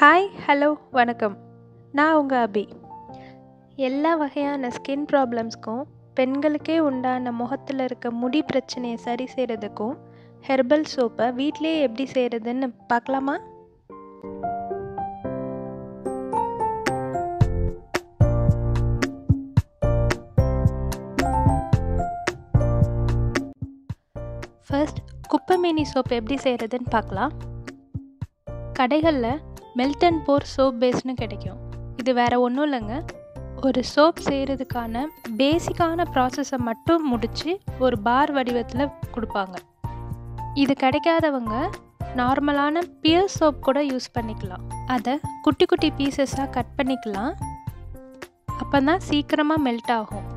Hi hello வணக்கம். நான் உங்கள் அபி. எல்லா வகையான ஸ்கின் ப்ராப்ளம்ஸ்க்கும் பெண்களுக்கே உண்டான முகத்தில் இருக்க முடி பிரச்சனையை சரி செய்கிறதுக்கும் ஹெர்பல் சோப்பை வீட்டிலேயே எப்படி செய்கிறதுன்னு பார்க்கலாமா? ஃபர்ஸ்ட் குப்பைமேனி சோப் எப்படி செய்கிறதுன்னு பார்க்கலாம். கடைகளில் மெல்ட் அண்ட் போர் சோப் பேஸ்னு கிடைக்கும். இது வேறு ஒன்றும் இல்லைங்க, ஒரு சோப் செய்கிறதுக்கான பேசிக்கான ப்ராசஸை மட்டும் முடித்து ஒரு பார் வடிவத்தில் கொடுப்பாங்க. இது கிடைக்காதவங்க நார்மலான பியர் சோப் கூட யூஸ் பண்ணிக்கலாம். அதை குட்டி குட்டி பீசஸாக கட் பண்ணிக்கலாம். அப்போ தான் சீக்கிரமாக மெல்ட் ஆகும்.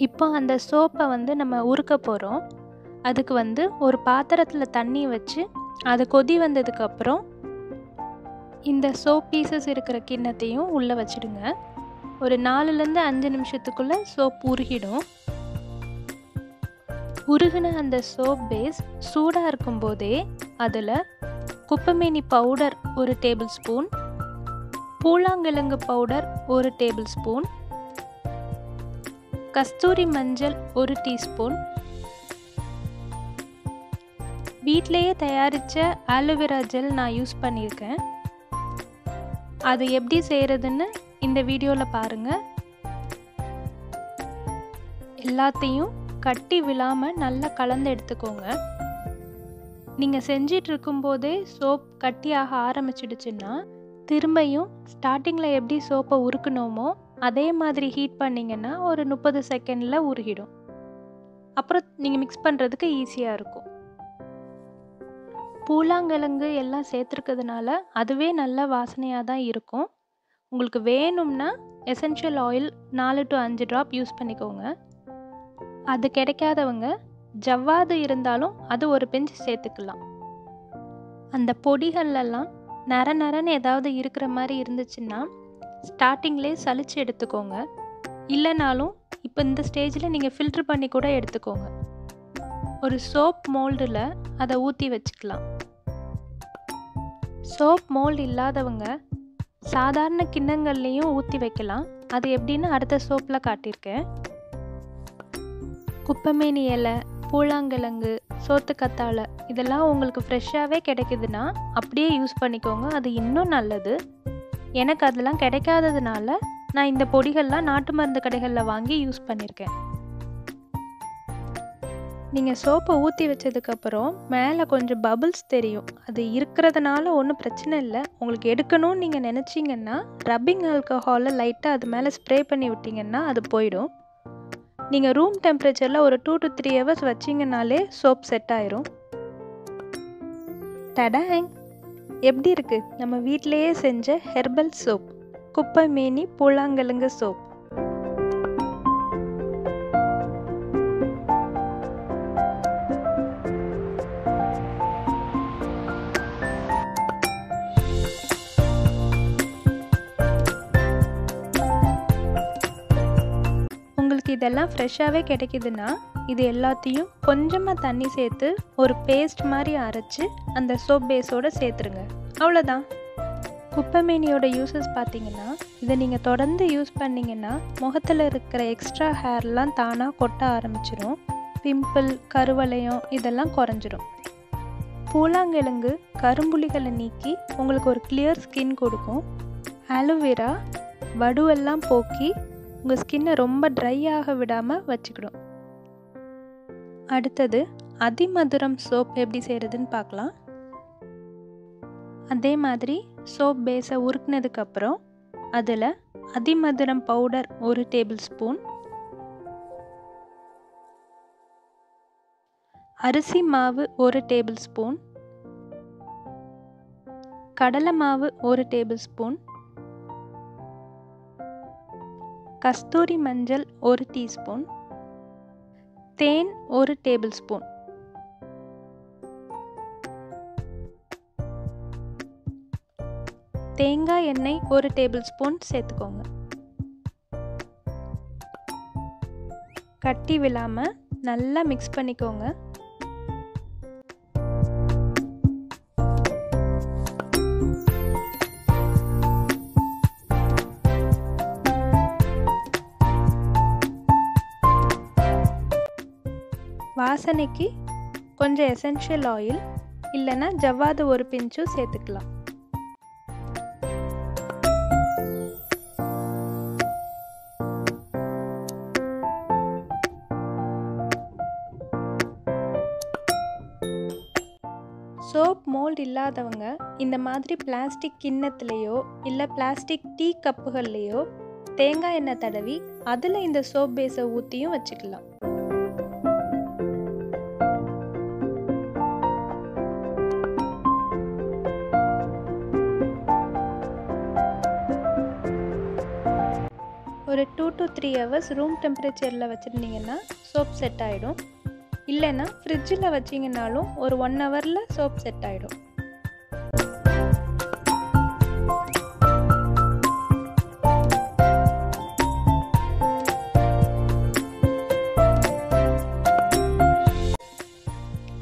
இப்போ அந்த சோப்பை நம்ம உருக்க போகிறோம். அதுக்கு ஒரு பாத்திரத்தில் தண்ணி வச்சு அது கொதி வந்ததுக்கப்புறம் இந்த சோப் பீசஸ் இருக்கிற கிண்ணத்தையும் உள்ளே வச்சுடுங்க. ஒரு 4-5 நிமிஷத்துக்குள்ளே சோப் உருகிடும். உருகின அந்த சோப் பேஸ் சூடாக இருக்கும்போதே அதில் குப்பைமேனி பவுடர் 1 டேபிள் ஸ்பூன், பூலாங்கிழங்கு பவுடர் 1 டேபிள் ஸ்பூன், கஸ்தூரி மஞ்சள் 1 டீஸ்பூன், வீட்டிலேயே தயாரித்த ஆலோவேரா ஜெல் நான் யூஸ் பண்ணியிருக்கேன். அது எப்படி செய்கிறதுன்னு இந்த வீடியோவில் பாருங்கள். எல்லாத்தையும் கட்டி விழாமல் நல்லா கலந்து எடுத்துக்கோங்க. நீங்கள் செஞ்சிட்டு இருக்கும்போதே சோப் கட்டியாக ஆரம்பிச்சிடுச்சுன்னா திரும்பியும் ஸ்டார்டிங்கில் எப்படி சோப்பை உருக்கணுமோ அதே மாதிரி ஹீட் பண்ணிங்கன்னா ஒரு 30 செகண்டில் உருகிடும். அப்புறம் நீங்கள் மிக்ஸ் பண்ணுறதுக்கு ஈஸியாக இருக்கும். பூலாங்கிழங்கு எல்லாம் சேர்த்துருக்கிறதுனால அதுவே நல்ல வாசனையாக தான் இருக்கும். உங்களுக்கு வேணும்னா essential oil 4 to 5 drop use பண்ணிக்கோங்க. அது கிடைக்காதவங்க ஜவ்வாது இருந்தாலும் அது ஒரு பிஞ்ச் சேர்த்துக்கலாம். அந்த பொடிகள்லாம் நரன்னு ஏதாவது இருக்கிற மாதிரி இருந்துச்சுன்னா ஸ்டார்டிங்லேயே சலிச்சு எடுத்துக்கோங்க. இல்லைனாலும் இப்போ இந்த ஸ்டேஜில் நீங்கள் ஃபில்ட்ரு பண்ணி கூட எடுத்துக்கோங்க. ஒரு சோப் மோல்டில் அதை ஊற்றி வச்சுக்கலாம். சோப் மோல்டு இல்லாதவங்க சாதாரண கிண்ணங்கள்லேயும் ஊற்றி வைக்கலாம். அது எப்படின்னு அடுத்த சோப்பில் காட்டியிருக்கேன். குப்பைமேனி இலை, பூலாங்கிழங்கு, சோத்துக்கத்தாழை இதெல்லாம் உங்களுக்கு ஃப்ரெஷ்ஷாகவே கிடைக்குதுன்னா அப்படியே யூஸ் பண்ணிக்கோங்க. அது இன்னும் நல்லது. எனக்கு அதெல்லாம் கிடைக்காததுனால நான் இந்த பொடிகள்லாம் நாட்டு மருந்து கடைகளில் வாங்கி யூஸ் பண்ணியிருக்கேன். நீங்கள் சோப்பை ஊற்றி வச்சதுக்கப்புறம் மேலே கொஞ்சம் பபிள்ஸ் தெரியும். அது இருக்கிறதுனால ஒன்றும் பிரச்சனை இல்லை. உங்களுக்கு எடுக்கணும்னு நீங்கள் நினச்சிங்கன்னா ரப்பிங் ஆல்கஹாலை லைட்டாக அது மேலே ஸ்ப்ரே பண்ணி விட்டிங்கன்னா அது போயிடும். நீங்கள் ரூம் டெம்பரேச்சரில் ஒரு 2 to 3 hours வச்சிங்கனாலே சோப் செட் ஆயிரும். டடாங்! எப்படி இருக்குது நம்ம வீட்டிலேயே செஞ்ச ஹெர்பல் சோப், குப்பைமேனி பூலாங்கிழங்கு சோப். உங்களுக்கு இதெல்லாம் ஃப்ரெஷ்ஷாகவே கிடைக்குதுன்னா இது எல்லாத்தையும் கொஞ்சமாக தண்ணி சேர்த்து ஒரு பேஸ்ட் மாதிரி அரைச்சி அந்த சோப் பேஸோடு சேர்த்துருங்க. அவ்வளோதான். குப்பைமேனியோட யூஸஸ் பார்த்தீங்கன்னா இதை நீங்கள் தொடர்ந்து யூஸ் பண்ணிங்கன்னா முகத்தில் இருக்கிற எக்ஸ்ட்ரா ஹேர்லாம் தானாக கொட்ட ஆரம்பிச்சிடும். பிம்பிள், கருவளையம் இதெல்லாம் குறைஞ்சிரும். பூலாங்கிழங்கு கரும்புள்ளிகளை நீக்கி உங்களுக்கு ஒரு கிளியர் ஸ்கின் கொடுக்கும். ஆலோவேரா வடுவெல்லாம் போக்கி உங்கள் ஸ்கின்னை ரொம்ப ட்ரை ஆக விடாமல் வச்சுக்கிடும். அடுத்தது அதிமதுரம் சோப் எப்படி செய்கிறதுன்னு பார்க்கலாம். அதே மாதிரி சோப் பேஸை உருக்குனதுக்கப்புறம் அதில் அதிமதுரம் பவுடர் 1 டேபிள் ஸ்பூன், அரிசி மாவு 1 டேபிள் ஸ்பூன், கடலை மாவு 1 டேபிள் ஸ்பூன், கஸ்தூரி மஞ்சள் 1 டீஸ்பூன், தேன் 1 டேபிள் ஸ்பூன் தேங்காய் எண்ணெய் 1 டேபிள் ஸ்பூன் சேர்த்துக்கோங்க. கட்டி விழாமல் நல்லா மிக்ஸ் பண்ணிக்கோங்க. வாசனைக்கு கொஞ்சம் எசென்ஷியல் ஆயில் இல்லைன்னா ஜவ்வாது ஒரு பிஞ்சும் சேர்த்துக்கலாம். சோப் மோல்ட் இல்லாதவங்க இந்த மாதிரி பிளாஸ்டிக் கிண்ணத்துலேயோ இல்லை பிளாஸ்டிக் டீ கப்புகள்லேயோ தேங்காய் எண்ணெய் தடவி அதில் இந்த சோப் பேஸை ஊற்றியும் வச்சுக்கலாம். ஒரு 2 to 3 hours ரூம் டெம்பரேச்சரில் வச்சுருந்தீங்கன்னா சோப் செட் ஆகிடும். இல்லைன்னா ஃப்ரிட்ஜில் வச்சிங்கனாலும் ஒரு 1 ஹவரில் சோப் செட் ஆகிடும்.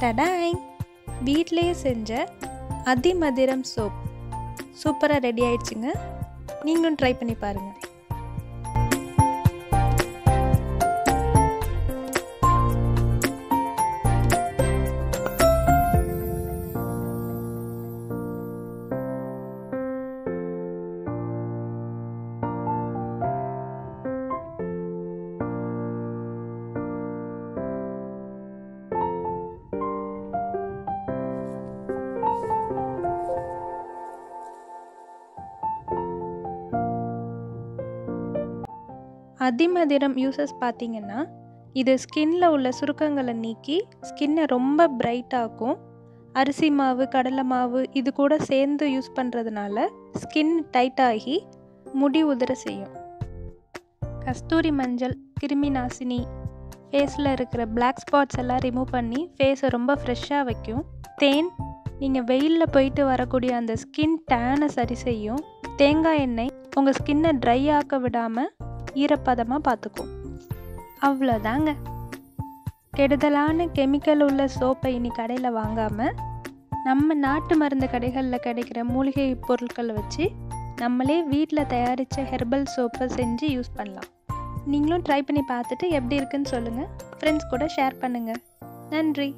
டடாய்! வீட்டிலேயே செஞ்ச அதிமதுரம் சோப் சூப்பராக ரெடி ஆயிடுச்சுங்க. நீங்களும் ட்ரை பண்ணி பாருங்கள். அதிமதுரம் யூசஸ் பார்த்தீங்கன்னா இது ஸ்கின்ல உள்ள சுருக்கங்களை நீக்கி ஸ்கின்னை ரொம்ப பிரைட்டாக்கும். அரிசி மாவு, கடலை மாவு இது கூட சேர்ந்து யூஸ் பண்ணுறதுனால ஸ்கின் டைட்டாகி முடி உதிர செய்யும். கஸ்தூரி மஞ்சள் கிருமி நாசினி ஃபேஸில் இருக்கிற பிளாக் ஸ்பாட்ஸ் எல்லாம் ரிமூவ் பண்ணி ஃபேஸை ரொம்ப ஃப்ரெஷ்ஷாக வைக்கும். தேன் நீங்கள் வெயிலில் போயிட்டு வரக்கூடிய அந்த ஸ்கின் டேனை சரி செய்யும். தேங்காய் எண்ணெய் உங்கள் ஸ்கின்னை ட்ரை ஆக்க விடாமல் ஈரப்பதமாக பார்த்துக்கும். அவ்வளோதாங்க. கெடுதலான கெமிக்கல் உள்ள சோப்பை இனி கடையில் வாங்காமல் நம்ம நாட்டு மருந்து கடைகளில் கிடைக்கிற மூலிகை பொருட்களை வச்சு நம்மளே வீட்டில் தயாரித்த ஹெர்பல் சோப்பை செஞ்சு யூஸ் பண்ணலாம். நீங்களும் ட்ரை பண்ணி பார்த்துட்டு எப்படி இருக்குன்னு சொல்லுங்கள். ஃப்ரெண்ட்ஸ் கூட ஷேர் பண்ணுங்கள். நன்றி.